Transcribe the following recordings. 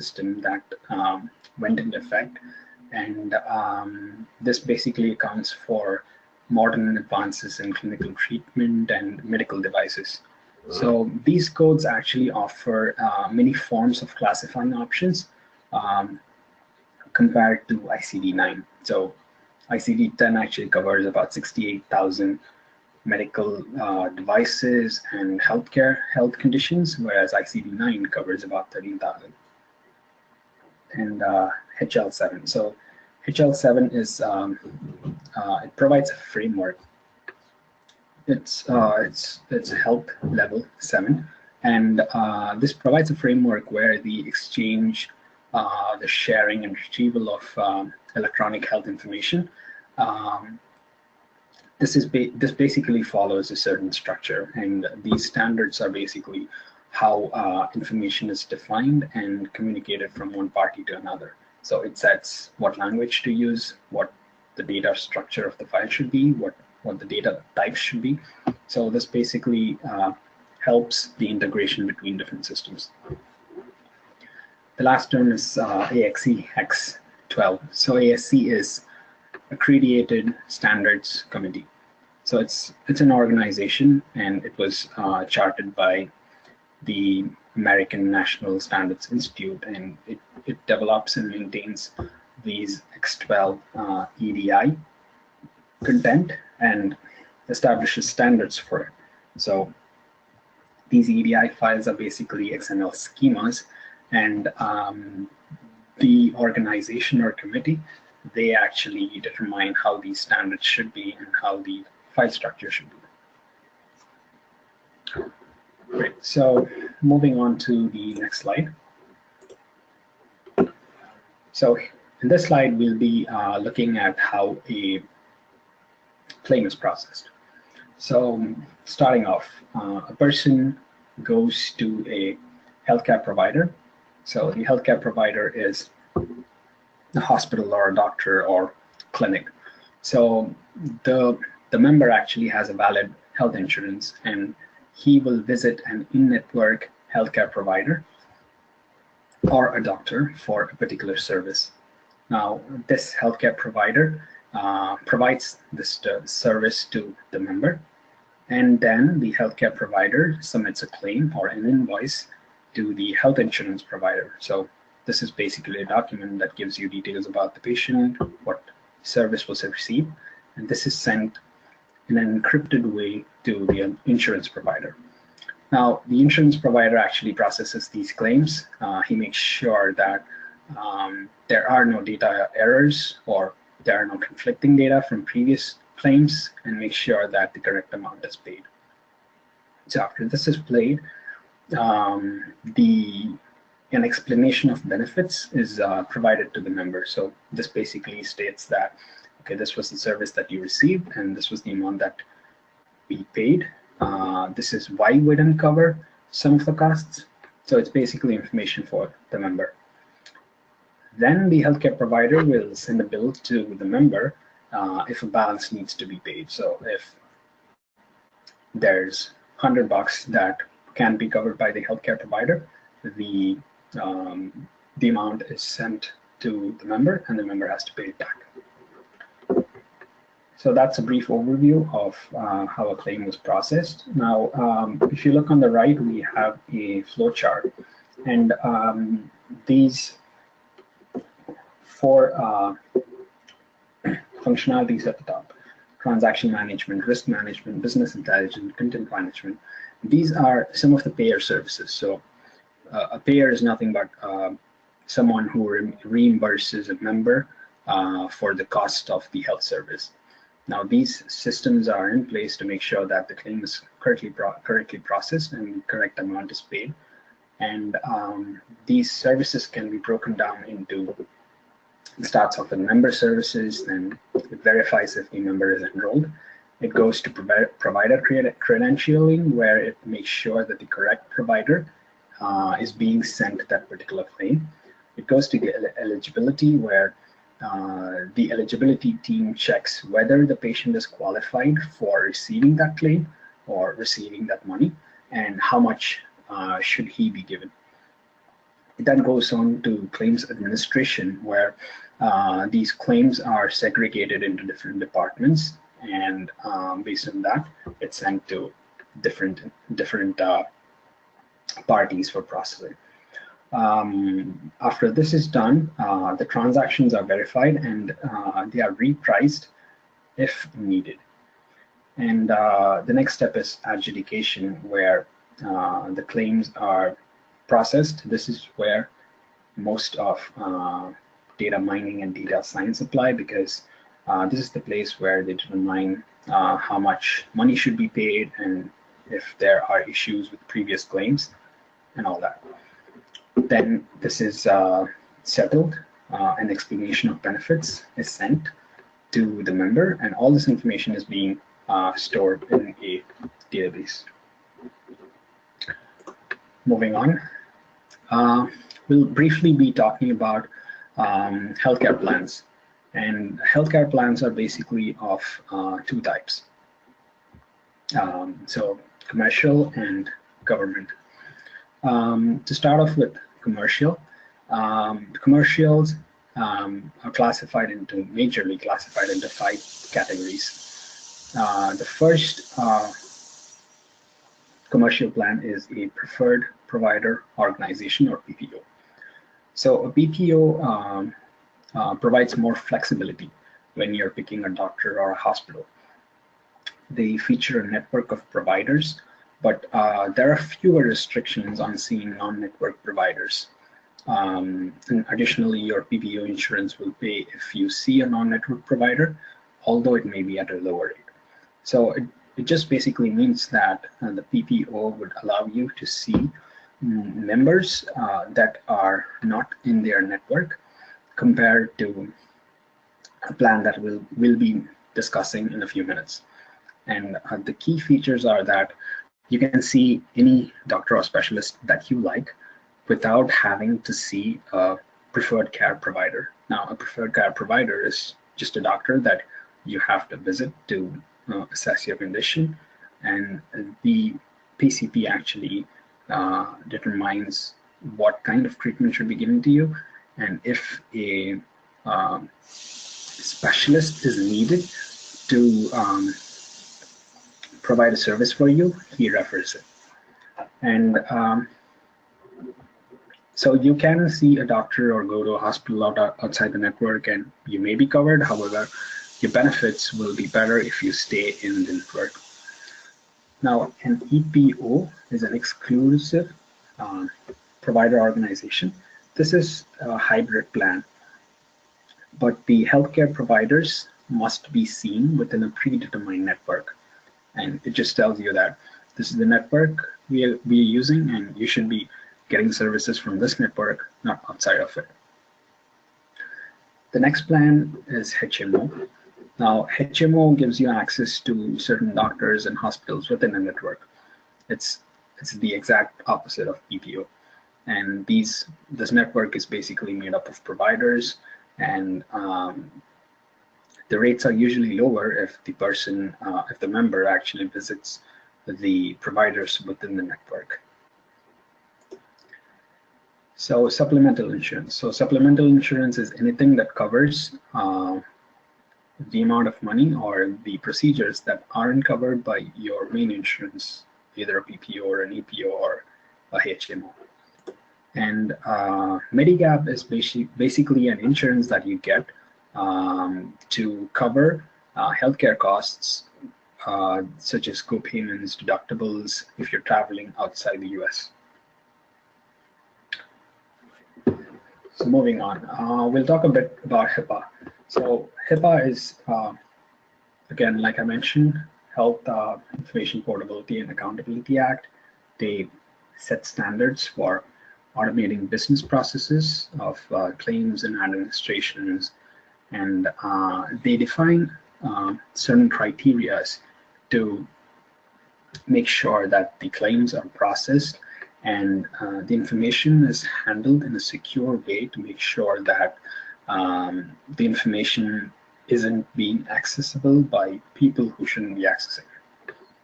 system that went into effect, and this basically accounts for modern advances in clinical treatment and medical devices. So these codes actually offer many forms of classifying options compared to ICD-9. So ICD-10 actually covers about 68,000 medical devices and health conditions, whereas ICD-9 covers about 13,000. And HL7. So HL7 is it provides a framework. It's health level 7, and this provides a framework where the exchange, the sharing and retrieval of electronic health information. This basically follows a certain structure, and these standards are basically how information is defined and communicated from one party to another. So it sets what language to use, what the data structure of the file should be, what the data types should be. So this basically helps the integration between different systems. The last term is AXE X12. So ASC is Accredited Standards Committee. So it's an organization, and it was chartered by the American National Standards Institute, and it develops and maintains these X12 EDI content and establishes standards for it. So these EDI files are basically XML schemas, and the organization or committee, they actually determine how these standards should be and how the file structure should be. Great. So moving on to the next slide. So in this slide, we'll be looking at how a claim is processed. So starting off, a person goes to a healthcare provider. So the healthcare provider is a hospital or a doctor or clinic. So the member actually has a valid health insurance, and he will visit an in-network healthcare provider or a doctor for a particular service. Now, this healthcare provider provides this service to the member, and then the healthcare provider submits a claim or an invoice to the health insurance provider. So this is basically a document that gives you details about the patient, what service was received, and this is sent in an encrypted way to the insurance provider. Now, the insurance provider actually processes these claims. He makes sure that there are no data errors or there are no conflicting data from previous claims, and makes sure that the correct amount is paid. So after this is paid, an explanation of benefits is provided to the member. So this basically states that, okay, this was the service that you received, and this was the amount that we paid. This is why we didn't cover some of the costs. So it's basically information for the member. Then the healthcare provider will send a bill to the member if a balance needs to be paid. So if there's $100 that can be covered by the healthcare provider, the amount is sent to the member, and the member has to pay it back. So that's a brief overview of how a claim was processed. Now, if you look on the right, we have a flow chart, and these four functionalities at the top: transaction management, risk management, business intelligence, content management. These are some of the payer services. So a payer is nothing but someone who reimburses a member for the cost of the health service. Now, these systems are in place to make sure that the claim is correctly processed and the correct amount is paid. And these services can be broken down into, it starts off with member services, then it verifies if the member is enrolled. It goes to provider credentialing, where it makes sure that the correct provider is being sent that particular claim. It goes to the eligibility, where the eligibility team checks whether the patient is qualified for receiving that claim or receiving that money, and how much should he be given. It then goes on to claims administration, where these claims are segregated into different departments, and based on that, it's sent to different parties for processing. After this is done, the transactions are verified and they are repriced if needed. And the next step is adjudication, where the claims are processed. This is where most of data mining and data science apply, because this is the place where they determine how much money should be paid and if there are issues with previous claims and all that. Then this is settled. An explanation of benefits is sent to the member, and all this information is being stored in a database. Moving on, we'll briefly be talking about healthcare plans. And healthcare plans are basically of two types. So commercial and government. To start off with commercial, commercials are majorly classified into 5 categories. The first commercial plan is a preferred provider organization, or PPO. So a PPO provides more flexibility when you're picking a doctor or a hospital. They feature a network of providers, but there are fewer restrictions on seeing non-network providers. And additionally, your PPO insurance will pay if you see a non-network provider, although it may be at a lower rate. So it just basically means that the PPO would allow you to see members that are not in their network, compared to a plan that we'll be discussing in a few minutes. And the key features are that you can see any doctor or specialist that you like without having to see a preferred care provider. Now, a preferred care provider is just a doctor that you have to visit to assess your condition, and the PCP actually determines what kind of treatment should be given to you, and if a specialist is needed to provide a service for you, he refers it. And so you can see a doctor or go to a hospital outside the network and you may be covered. However, your benefits will be better if you stay in the network. Now, an EPO is an exclusive provider organization. This is a hybrid plan, but the healthcare providers must be seen within a predetermined network. And it just tells you that this is the network we are using, and you should be getting services from this network, not outside of it. The next plan is HMO. Now, HMO gives you access to certain doctors and hospitals within a network. It's the exact opposite of PPO. And this network is basically made up of providers, and the rates are usually lower if the member actually visits the providers within the network. So supplemental insurance. So supplemental insurance is anything that covers the amount of money or the procedures that aren't covered by your main insurance, either a PPO or an EPO or a HMO. And Medigap is basically an insurance that you get to cover healthcare costs, such as co-payments, deductibles, if you're traveling outside the US. So moving on, we'll talk a bit about HIPAA. So HIPAA is, again, like I mentioned, Health Information Portability and Accountability Act. They set standards for automating business processes of claims and administrations, and they define certain criteria to make sure that the claims are processed and the information is handled in a secure way to make sure that the information isn't being accessible by people who shouldn't be accessing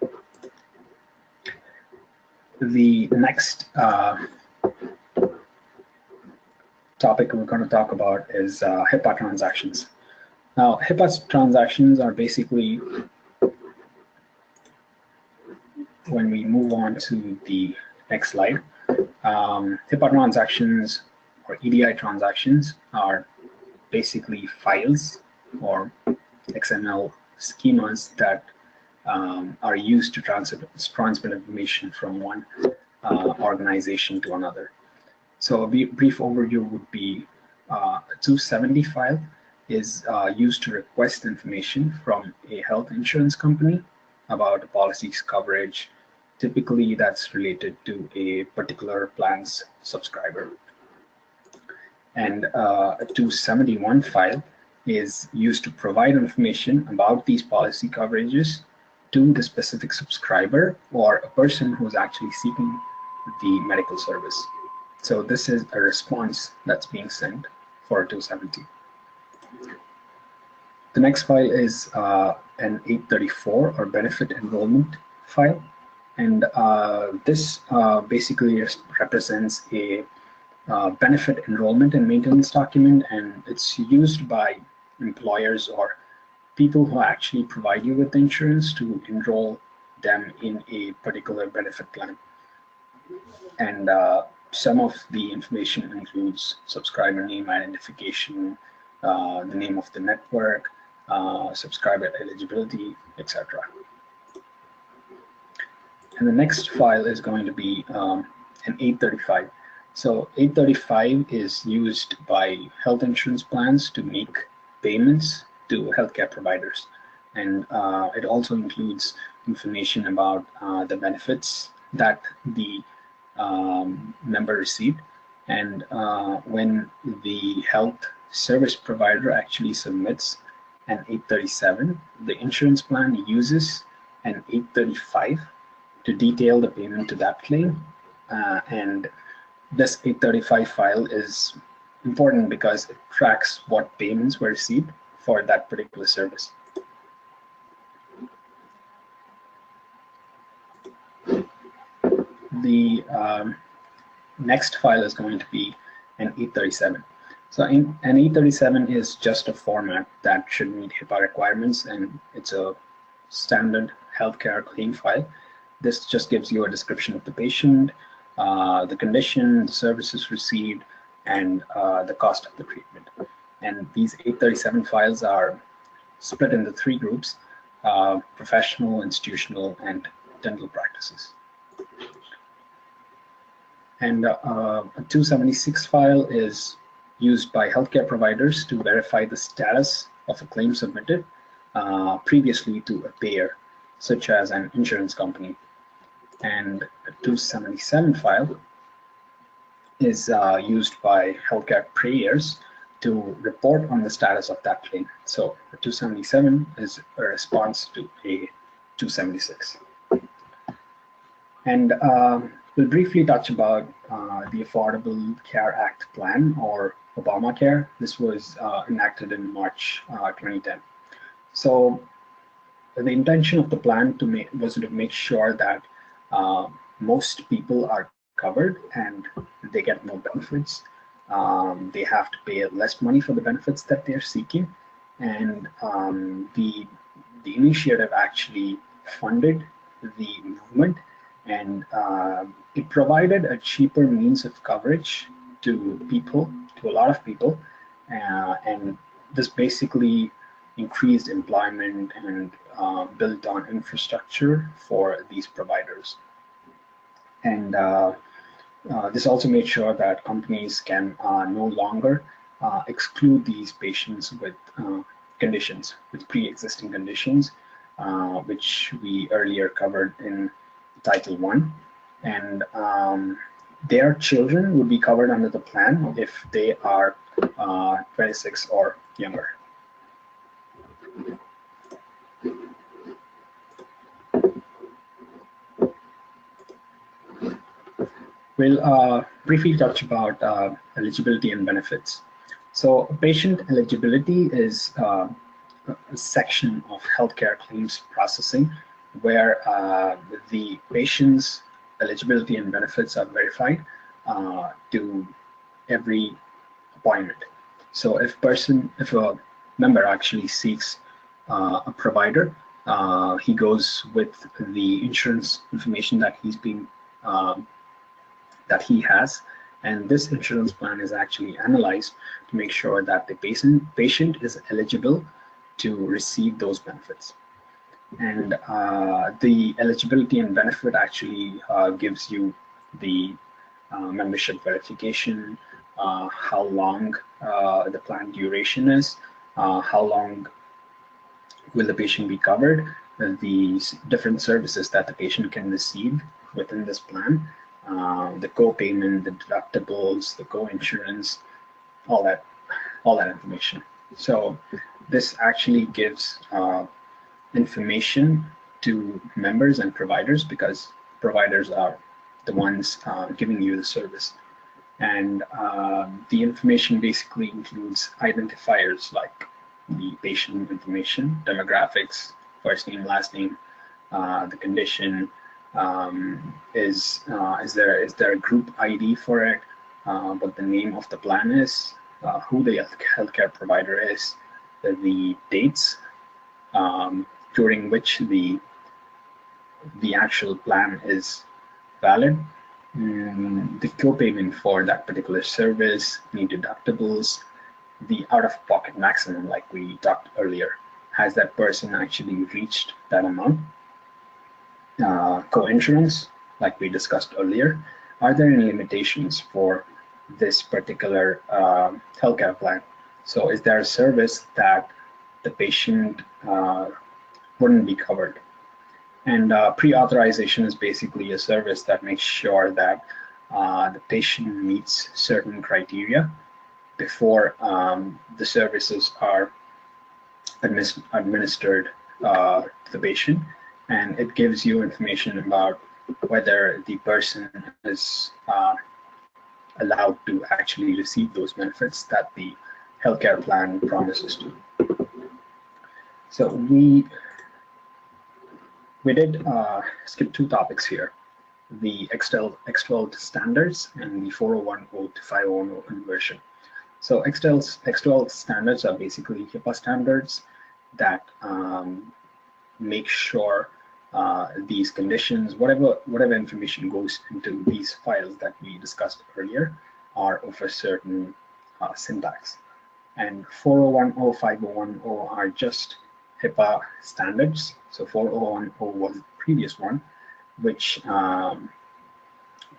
it. The next topic we're going to talk about is HIPAA transactions. Now, HIPAA transactions are basically, when we move on to the next slide, HIPAA transactions or EDI transactions are basically files or XML schemas that are used to transmit information from one organization to another. So a brief overview would be a 270 file is used to request information from a health insurance company about a policy's coverage. Typically, that's related to a particular plan's subscriber. And a 271 file is used to provide information about these policy coverages to the specific subscriber or a person who's actually seeking the medical service. So this is a response that's being sent for 270. The next file is an 834 or benefit enrollment file. And this basically represents a benefit enrollment and maintenance document, and it's used by employers or people who actually provide you with insurance to enroll them in a particular benefit plan. And some of the information includes subscriber name identification, the name of the network, subscriber eligibility, etc. And the next file is going to be an 835. So 835 is used by health insurance plans to make payments to healthcare providers. And it also includes information about the benefits that the member received. And when the health service provider actually submits an 837, the insurance plan uses an 835 to detail the payment to that claim. And this 835 file is important because it tracks what payments were received for that particular service. The next file is going to be an 837. So an 837 is just a format that should meet HIPAA requirements, and it's a standard healthcare claim file. This just gives you a description of the patient, the condition, the services received, and the cost of the treatment. And these 837 files are split into 3 groups: professional, institutional, and dental practices. And a 276 file is used by healthcare providers to verify the status of a claim submitted previously to a payer, such as an insurance company. And a 277 file is used by healthcare payers to report on the status of that claim. So a 277 is a response to a 276. And we'll briefly touch about the Affordable Care Act plan, or Obamacare. This was enacted in March 2010. So the intention of the plan was to make sure that most people are covered and they get more benefits. They have to pay less money for the benefits that they're seeking. And the initiative actually funded the movement, and it provided a cheaper means of coverage to a lot of people, and this basically increased employment and built on infrastructure for these providers. And this also made sure that companies can no longer exclude these patients with conditions, with pre-existing conditions, which we earlier covered in Title I. And their children would be covered under the plan if they are 26 or younger. We'll briefly touch about eligibility and benefits. So patient eligibility is a section of healthcare claims processing where the patient's eligibility and benefits are verified to every appointment. So if a member actually seeks a provider, he goes with the insurance information that he has, and this insurance plan is actually analyzed to make sure that the patient is eligible to receive those benefits. And the eligibility and benefit actually gives you the membership verification, how long the plan duration is, how long will the patient be covered, the different services that the patient can receive within this plan, the co-payment, the deductibles, the co-insurance, all that information. So this actually gives information to members and providers, because providers are the ones giving you the service. And the information basically includes identifiers like the patient information, demographics, first name, last name, the condition, is there a group ID for it, what the name of the plan is, who the healthcare provider is, the dates during which the actual plan is valid, the co-payment for that particular service, the deductibles, the out-of-pocket maximum, like we talked earlier. Has that person actually reached that amount? Co-insurance, like we discussed earlier. Are there any limitations for this particular healthcare plan? So is there a service that the patient wouldn't be covered? And pre-authorization is basically a service that makes sure that the patient meets certain criteria before the services are administered to the patient. And it gives you information about whether the person is allowed to actually receive those benefits that the healthcare plan promises to. So we did skip two topics here, the X12 standards and the 401(o) to 501(o) conversion. So X12 standards are basically HIPAA standards that make sure these conditions, whatever information goes into these files that we discussed earlier, are of a certain syntax. And 401(o), 501(o) are just HIPAA standards. So 401(o) was the previous one, which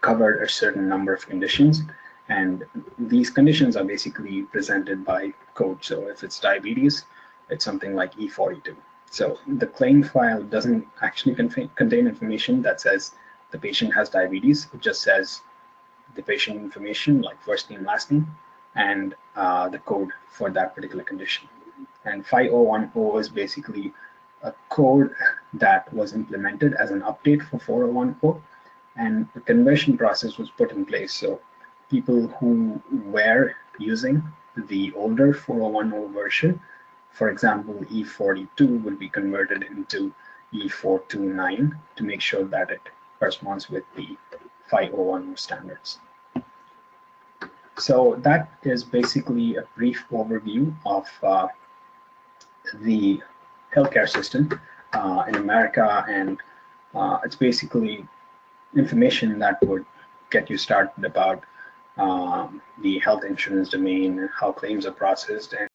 covered a certain number of conditions. And these conditions are basically presented by code. So if it's diabetes, it's something like E42. So the claim file doesn't actually contain information that says the patient has diabetes. It just says the patient information, like first name, last name, and the code for that particular condition. And 501(o) is basically a code that was implemented as an update for 401(o), and the conversion process was put in place. So people who were using the older 401(o) version, for example, E42, will be converted into E429 to make sure that it corresponds with the 501(o) standards. So that is basically a brief overview of the healthcare system in America, and it's basically information that would get you started about the health insurance domain, how claims are processed, and